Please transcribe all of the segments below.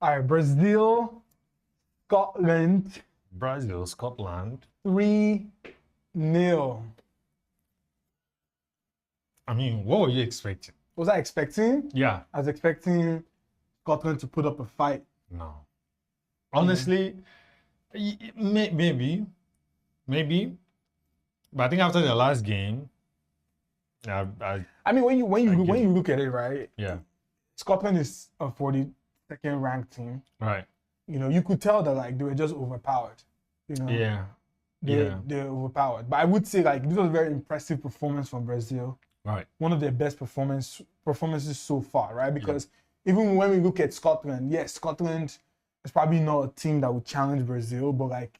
All right, Brazil, Scotland, Brazil, Scotland. 3-0. I mean, what were you expecting? Was I expecting? Yeah. I was expecting Scotland to put up a fight. No. Honestly, maybe. But I think after the last game, I mean, when you look at it, right? Yeah. Scotland is a 42nd ranked team. Right. You know, you could tell that like they were just overpowered. You know. Yeah. They're overpowered. But I would say like this was a very impressive performance from Brazil. Right. One of their best performances so far, right? Because even when we look at Scotland, yes, Scotland is probably not a team that would challenge Brazil, but like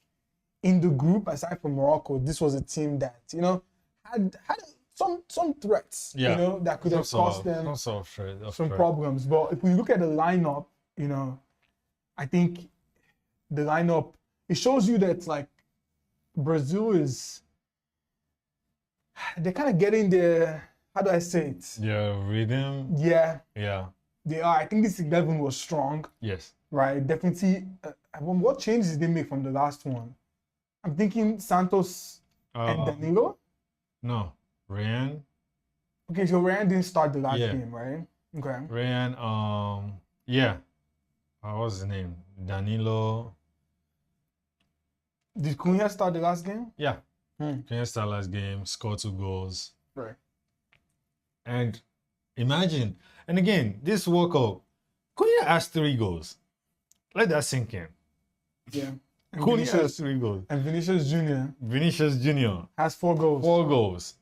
in the group, aside from Morocco, this was a team that, you know, had some threats, you know, that could have caused them some problems. But if we look at the lineup, you know, I think the lineup, it shows you that like Brazil is, they're kind of getting their, how do I say it? Yeah, rhythm. Yeah. Yeah. They are. I think this 11 was strong. Yes. Right. Definitely. What changes did they make from the last one? I'm thinking Santos and Danilo. No. Ryan. Okay, so Ryan didn't start the last game, right? Okay. Ryan, yeah. What was his name? Danilo. Did Cunha start the last game? Yeah. Cunha started last game, scored 2 goals. Right. And imagine, and again, this World Cup, Cunha has 3 goals. Let that sink in. Yeah. Cunha has 3 goals. And Vinicius Jr. Vinicius Jr. has 4 goals. 4 goals.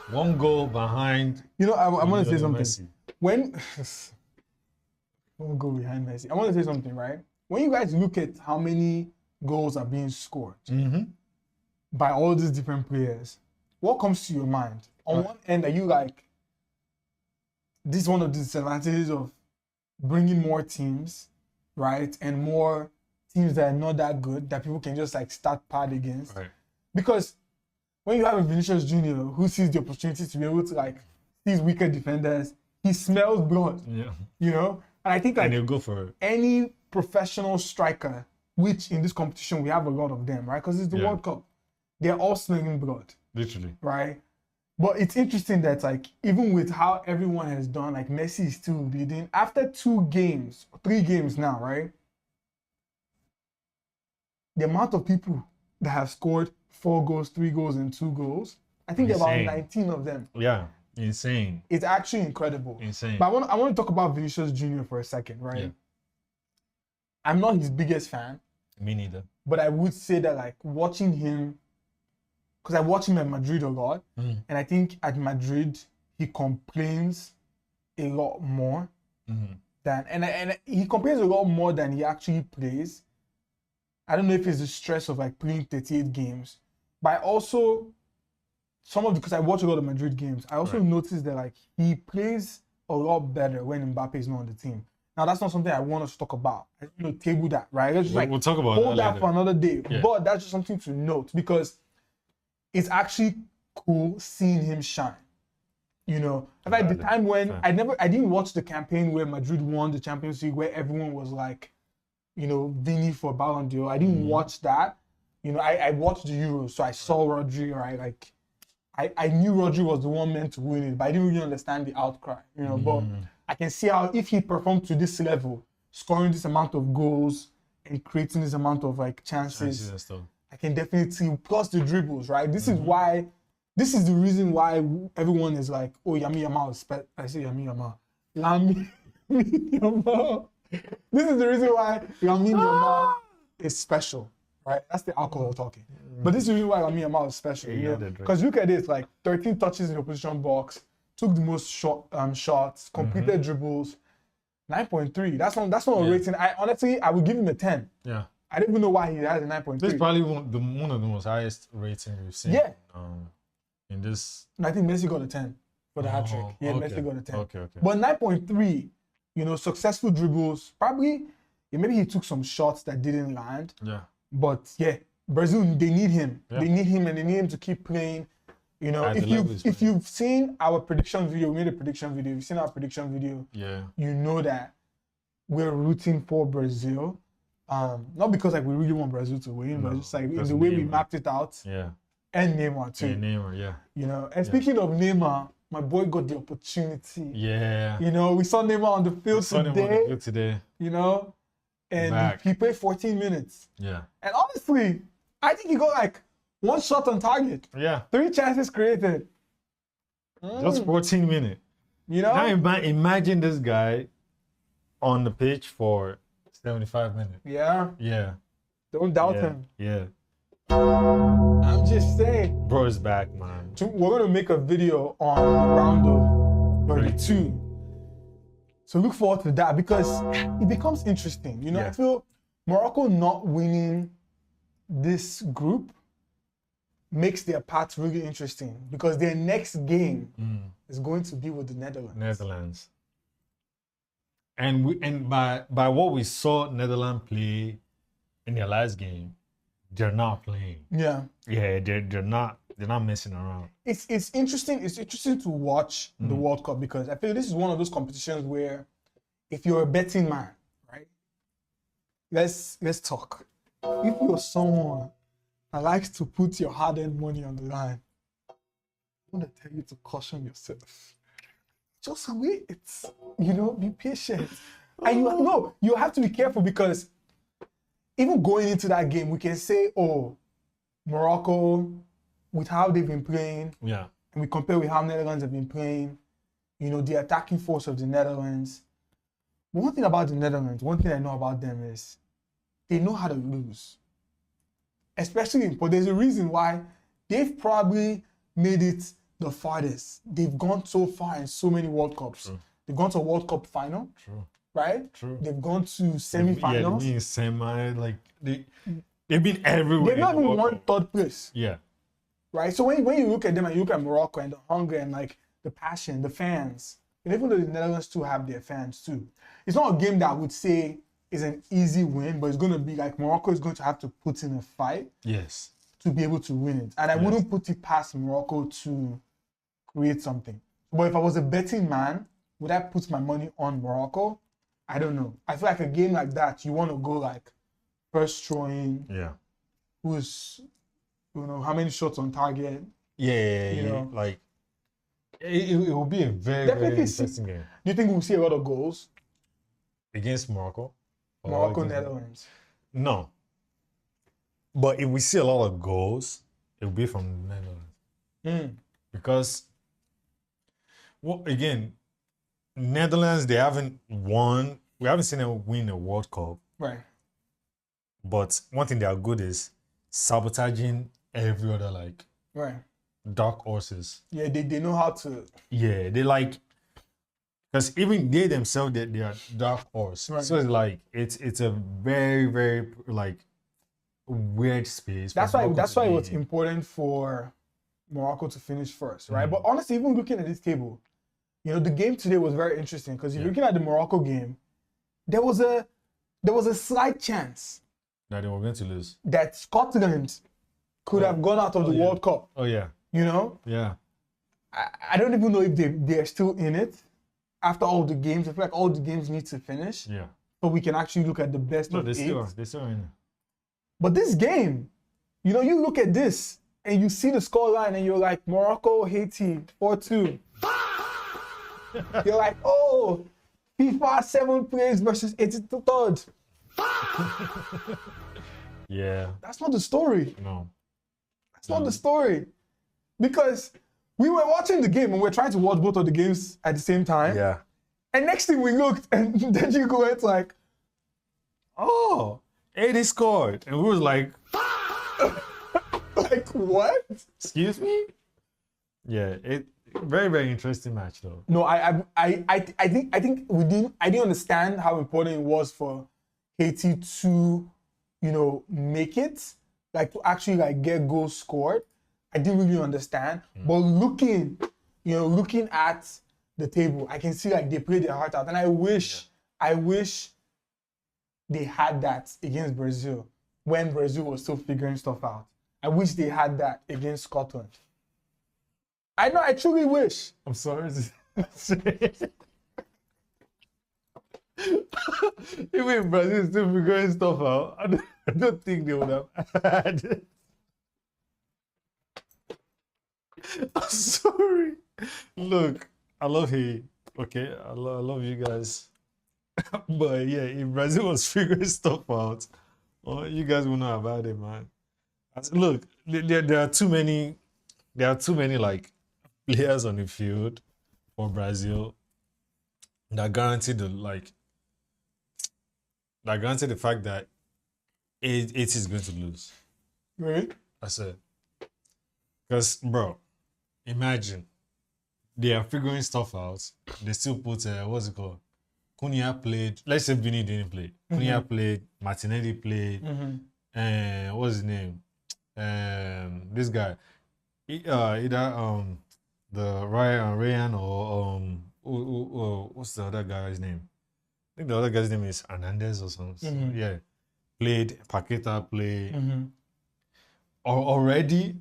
1 goal behind. You know, I want to say something. Messi. One goal behind Messi. I want to say something, right? When you guys look at how many goals are being scored by all these different players, what comes to your mind? On one end, are you like, this is one of the disadvantages of bringing more teams, right? And more teams that are not that good, that people can just like start pad against. Right. Because when you have a Vinicius Jr. who sees the opportunity to be able to like see weaker defenders, he smells blood. Yeah. You know? And I think like, and he'll go for it. Any professional striker, which in this competition we have a lot of them, right? Because it's the World Cup. They're all smelling blood. Literally. Right? But it's interesting that like even with how everyone has done, like Messi is still leading. After 3 games now, right? The amount of people that have scored 4 goals, 3 goals, and 2 goals, I think there are about 19 of them. Yeah, insane. It's actually incredible. Insane. But I want to talk about Vinicius Jr. for a second, right? Yeah. I'm not his biggest fan. Me neither. But I would say that like watching him, because I watch him at Madrid a lot, and I think at Madrid he complains a lot more than, and he complains a lot more than he actually plays. I don't know if it's the stress of like playing 38 games, but I also, because I watch a lot of Madrid games, I also noticed that like he plays a lot better when Mbappe is not on the team. Now that's not something I want us to talk about. Table that, right? Let's just we'll talk about hold that for another day. Yeah. But that's just something to note because it's actually cool seeing him shine. You know, like the time when I didn't watch the campaign where Madrid won the Champions League, where everyone was like, you know, Vini for Ballon d'Or. I didn't watch that. You know, I watched the Euros, so I saw Rodri, right? Like, I knew Rodri was the one meant to win it, but I didn't really understand the outcry, you know. But I can see how if he performed to this level, scoring this amount of goals and creating this amount of like chances, I can definitely see, plus the dribbles, right? This is the reason why everyone is like, oh, Yami Yamal is I say Yami Yamal. Yami Yamal. This is the reason why Lamine Yamal is special, right? That's the alcohol talking. But this is the reason why Lamine Yamal is special. Because look at this, like 13 touches in the opposition box, took the most shots, completed dribbles, 9.3. That's not a rating. I would give him a 10. Yeah. I didn't even know why he has a 9.3. This is probably one of the most highest rating we've seen. Yeah. In this. And I think Messi got a 10 for the hat trick. Yeah, okay. Messi got a 10. Okay. But 9.3. You know, successful dribbles. Probably, maybe he took some shots that didn't land. Yeah. But yeah, Brazil, they need him. Yeah. They need him, and they need him to keep playing. You know, if you've seen our prediction video, we made a prediction video. If you've seen our prediction video, you know that we're rooting for Brazil. Not because like we really want Brazil to win, but just like in the way we mapped it out. Yeah. And Neymar too. Yeah, Neymar, yeah. You know, and speaking of Neymar, my boy got the opportunity. Yeah. You know, we saw Neymar on the field today. You know, and he played 14 minutes. Yeah. And honestly, I think he got like 1 shot on target. Yeah. 3 chances created. Just 14 minutes. You know? Now imagine this guy on the pitch for 75 minutes. Yeah. Yeah. Don't doubt him. Yeah. I'm just saying. Bro is back, man. We're going to make a video on the round of 32. So look forward to that because it becomes interesting. You know, I feel Morocco not winning this group makes their path really interesting because their next game is going to be with the Netherlands. And by what we saw Netherlands play in their last game, they're not playing. Yeah. Yeah, they're not messing around. It's interesting. It's interesting to watch the World Cup because I feel this is one of those competitions where if you're a betting man, right? Let's talk. If you're someone that likes to put your hard-earned money on the line, I want to tell you to caution yourself. Just wait. You know, be patient. And you have to be careful because even going into that game, we can say, oh, Morocco, with how they've been playing, and we compare with how Netherlands have been playing, you know, the attacking force of the Netherlands. One thing about the Netherlands, one thing I know about them is they know how to lose. But there's a reason why they've probably made it the farthest. They've gone so far in so many World Cups. True. They've gone to a World Cup final. True. Right? True. They've gone to semi-finals. Yeah, semi, like they've been everywhere. They've not even won 3rd place. Yeah. Right? So when you look at them and you look at Morocco and the hunger and like the passion, the fans, and even though the Netherlands too have their fans too, it's not a game that I would say is an easy win, but it's going to be like Morocco is going to have to put in a fight. Yes. To be able to win it. And I wouldn't put it past Morocco to create something. But if I was a betting man, would I put my money on Morocco? I don't know. I feel like a game like that, you want to go like first throwing. Yeah. Who's, you know, how many shots on target. Yeah. You know? Like, it will be a very interesting game. Do you think we'll see a lot of goals? Against Morocco? Morocco, Netherlands. No. But if we see a lot of goals, it will be from the Netherlands. Because, well, again, Netherlands, they haven't won. We haven't seen them win a World Cup. Right. But one thing they are good is sabotaging every other, like, dark horses. Yeah, they know how to. Yeah, they like, because even they themselves, they are dark horse. Right. So it's like, it's a very, very, like, weird space. That's why it was important for Morocco to finish first, right? But honestly, even looking at this table, you know, the game today was very interesting because if you're looking at the Morocco game, there was a slight chance that they were going to lose. That Scotland could have gone out of the World Cup. Oh yeah. You know? Yeah. I don't even know if they're still in it after all the games. I feel like all the games need to finish. Yeah. But we can actually look at the best of 8. They're still in it. But this game, you know, you look at this and you see the scoreline and you're like, Morocco, Haiti, 4-2. You're like, oh, FIFA 7th place versus 83rd. Yeah. That's not the story. No. That's not the story. Because we were watching the game and we're trying to watch both of the games at the same time. Yeah. And next thing we looked and Deji went like, oh, Haiti scored. And we was like, like what? Excuse me? Yeah, very, very interesting match though. No, I think I didn't understand how important it was for Haiti to, you know, make it, like to actually like get goals scored. I didn't really understand. But looking at the table, I can see like they played their heart out. And I wish they had that against Brazil when Brazil was still figuring stuff out. I wish they had that against Scotland. I know. I truly wish. I'm sorry. Even Brazil is still figuring stuff out. I don't think they would have had it. I'm sorry. Look, I love Haiti. Okay, I love you guys. But yeah, if Brazil was figuring stuff out, well, you guys will know about it, man. Look, there are too many. There are too many like players on the field for Brazil that guarantee the fact that it is going to lose. Right? I said, because bro, imagine they are figuring stuff out. They still put what's it called? Cunha played. Let's say Vini didn't play. Cunha played. Martinelli played. What's his name? This guy. Either the Ryan or what's the other guy's name? I think the other guy's name is Hernandez or something. Yeah, played. Paqueta played. Already,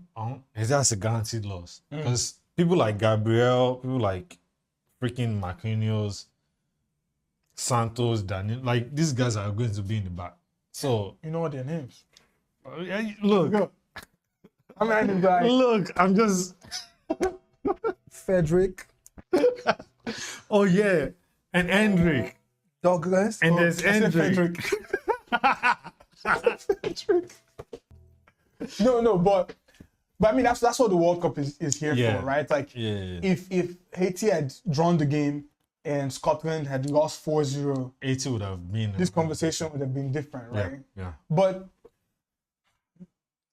is that a guaranteed loss? Because people like Gabriel, people like freaking Marquinhos, Santos, Daniel, like these guys are going to be in the back. So you know what their names? Look, I'm not the guy. Look, I'm just Frederick. Oh yeah, and Hendrik, Douglas, and there's Hendrik. Frederick. No, but I mean that's what the World Cup is here for, right? Like if Haiti had drawn the game and Scotland had lost 4-0, Haiti would have been this conversation would have been different, right? Yeah. But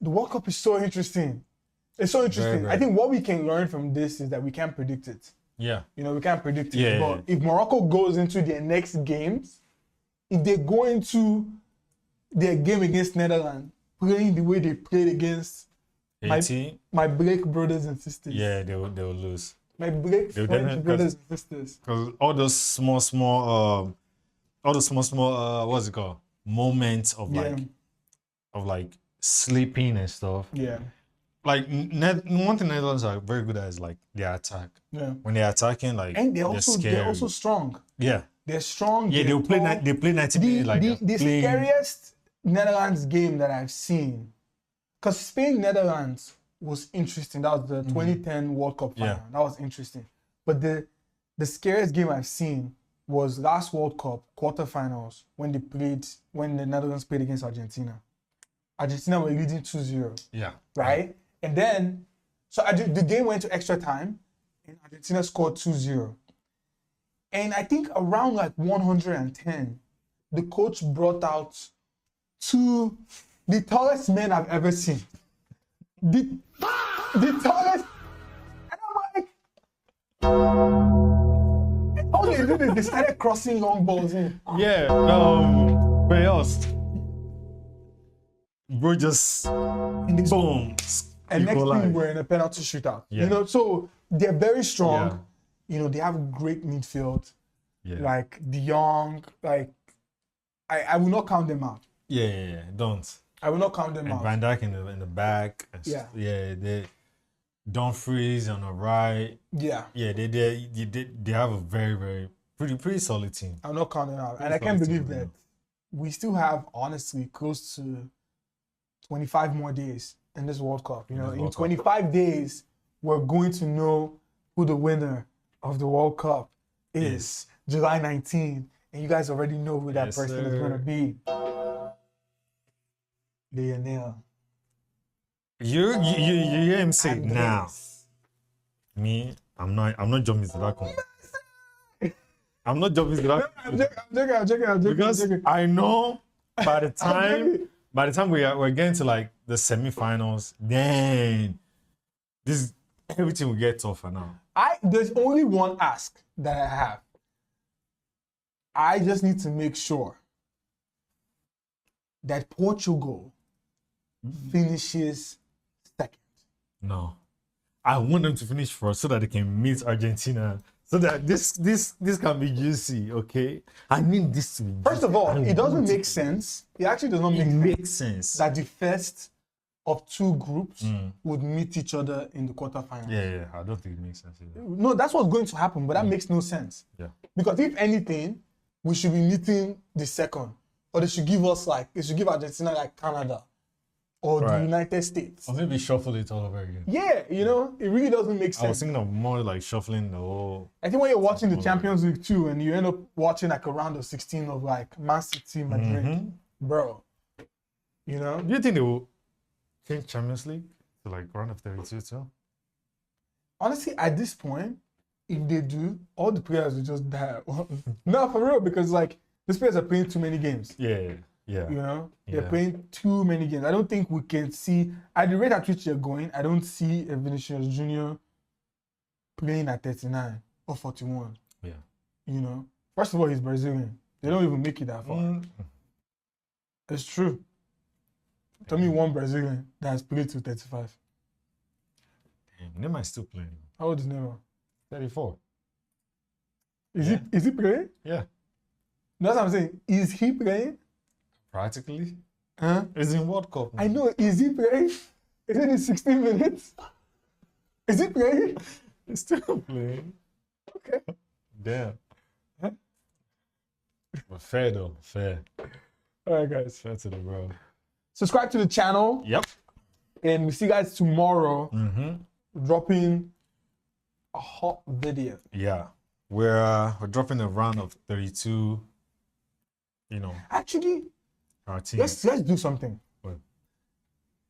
the World Cup is so interesting. It's so interesting. Very, very. I think what we can learn from this is that we can't predict it. Yeah. You know, we can't predict it. Yeah, But if Morocco goes into their next games, if they go into their game against Netherlands, playing the way they played against Haiti, my Blake brothers and sisters. yeah, they will lose. My Blake French brothers and sisters. Because all those small, what's it called? Moments of like sleeping and stuff. Yeah. Like one thing Netherlands are very good at is like their attack. Yeah. When they're attacking, like and they're also strong. Yeah. They're strong. Yeah, they play 90 minutes like the scariest Netherlands game that I've seen, because Spain-Netherlands was interesting. That was the 2010 World Cup final. That was interesting. But the scariest game I've seen was last World Cup quarterfinals when the Netherlands played against Argentina. Argentina were leading 2-0. Yeah. Right? And then, the game went to extra time and Argentina scored 2-0. And I think around like 110, the coach brought out the tallest men I've ever seen. The tallest. And I'm like, all they did is they started crossing long balls in. Yeah, Bayos. Bro, just boom. And next thing we're in a penalty shootout. Yeah. You know, so they're very strong. Yeah. You know, they have a great midfield. Yeah. Like De Jong, like I will not count them out. Yeah, don't. I will not count them out. Van Dijk in the back. They Dumfries on the right. Yeah. Yeah, they have a very, very pretty solid team. I'll not count them out. And I can't believe that we still have, honestly, close to 25 more days in this World Cup. You know, in 25 days, we're going to know who the winner of the World Cup is. July 19th. And you guys already know who that person is going to be. Lionel. You hear him say now. Me, I'm not jumping to that comment. I'm not jumping to that. I'm joking. Because I know by the time we're getting to like the semifinals, then everything will get tougher now. There's only one ask that I have. I just need to make sure that Portugal finishes second. No. I want them to finish first so that they can meet Argentina. So that this can be juicy, okay? I need this to be juicy. First of all, it doesn't make sense. It actually does not make sense. That the first of two groups would meet each other in the quarterfinals. Yeah. I don't think it makes sense either. No, that's what's going to happen, but that makes no sense. Yeah. Because if anything, we should be meeting the second. Or they should give Argentina like Canada or the United States. Or maybe shuffle it all over again. Yeah, you know, it really doesn't make sense. I was thinking of more like shuffling the whole. I think when you're watching the Champions League too, and you end up watching like a round of 16 of like Man City, Madrid, bro, you know? Do you think they will change Champions League to like round of 32 too? Honestly, at this point, if they do, all the players will just die. No, for real, because like these players are playing too many games. Yeah. You know, they're playing too many games. I don't think we can see, at the rate at which they're going, I don't see a Vinicius Jr. playing at 39 or 41. Yeah. You know, first of all, he's Brazilian. They don't even make it that far. It's true. Tell me one Brazilian that has played to 35. Damn, Neymar is still playing. How old is Neymar? 34. Is he playing? Yeah. That's what I'm saying. Is he playing? Practically. Huh? It's in World Cup. I know. Is he playing? Is it in 16 minutes? Is he playing? He's still playing. Okay. Damn. But fair though. Fair. All right, guys. Fair to the bro. Subscribe to the channel. Yep. And we see you guys tomorrow. Dropping a hot video. Yeah. We're dropping a round of 32. You know. Actually, our team. let's do something. What?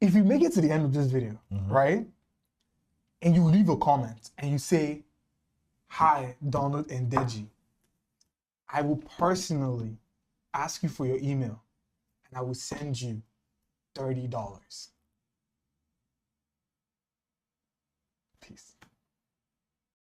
If you make it to the end of this video, right, and you leave a comment and you say, "Hi, Donald and Deji," I will personally ask you for your email, and I will send you $30.